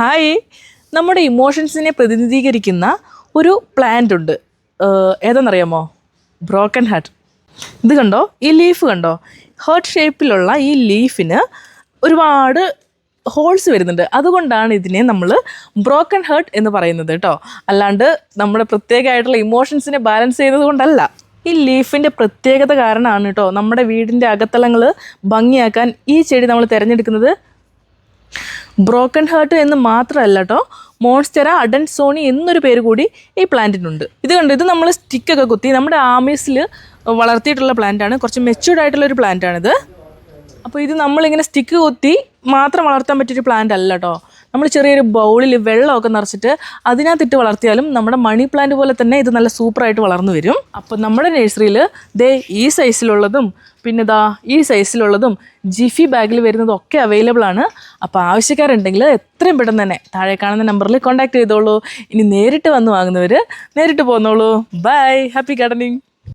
Hi, നമ്മുടെ ഇമോഷൻസിനെ പ്രതിനിധീകരിക്കുന്ന ഒരു പ്ലാന്റ് ഉണ്ട്. ഏതെന്നറിയാമോ? Broken heart. ഇത് കണ്ടോ, ഈ ലീഫ് കണ്ടോ? ഹാർട്ട് ഷേപ്പിലുള്ള ഈ ലീഫിന് ഒരുപാട് ഹോൾസ് വരുന്നുണ്ട്. അതുകൊണ്ടാണ് ഇതിനെ നമ്മൾ ബ്രോക്കൺ ഹാർട്ട് എന്ന് പറയുന്നത് കേട്ടോ. അല്ലാണ്ട് നമ്മുടെ പ്രത്യേകമായിട്ടുള്ള ഇമോഷൻസിനെ ബാലൻസ് ചെയ്യുന്നത് കൊണ്ടല്ല. ഈ ലീഫിൻ്റെ പ്രത്യേകത കാരണമാണ് കേട്ടോ നമ്മുടെ വീടിൻ്റെ അകത്തളങ്ങൾ ഭംഗിയാക്കാൻ ഈ ചെടി നമ്മൾ തിരഞ്ഞെടുക്കുന്നത്. ബ്രോക്കൺ ഹാർട്ട് എന്ന് മാത്രമല്ല കേട്ടോ, മോൺസ്റ്റെറ അഡൻസോണി എന്നൊരു പേര് കൂടി ഈ പ്ലാന്റിനുണ്ട്. ഇത് കണ്ടു, ഇത് നമ്മൾ സ്റ്റിക്കൊക്കെ കുത്തി നമ്മുടെ ആമീസിൽ വളർത്തിയിട്ടുള്ള പ്ലാന്റാണ്. കുറച്ച് മെച്യൂർഡ് ആയിട്ടുള്ളൊരു പ്ലാന്റാണിത്. അപ്പോൾ ഇത് നമ്മളിങ്ങനെ സ്റ്റിക്ക് കുത്തി മാത്രം വളർത്താൻ പറ്റിയൊരു പ്ലാന്റ് അല്ല കേട്ടോ. നമ്മൾ ചെറിയൊരു ബൗളിൽ വെള്ളമൊക്കെ നിറച്ചിട്ട് അതിനകത്തിട്ട് വളർത്തിയാലും നമ്മുടെ മണി പ്ലാന്റ് പോലെ തന്നെ ഇത് നല്ല സൂപ്പറായിട്ട് വളർന്നു വരും. അപ്പോൾ നമ്മുടെ നഴ്സറിയിൽ ദേ ഈ സൈസിലുള്ളതും പിന്നെ ഈ സൈസിലുള്ളതും ജിഫി ബാഗിൽ വരുന്നതും ഒക്കെ അവൈലബിൾ ആണ്. അപ്പോൾ ആവശ്യക്കാരുണ്ടെങ്കിൽ എത്രയും പെട്ടെന്ന് തന്നെ താഴെ കാണുന്ന നമ്പറിൽ കോൺടാക്ട് ചെയ്തോളൂ. ഇനി നേരിട്ട് വന്ന് വാങ്ങുന്നവർ നേരിട്ട് പോന്നോളൂ. By, happy gardening.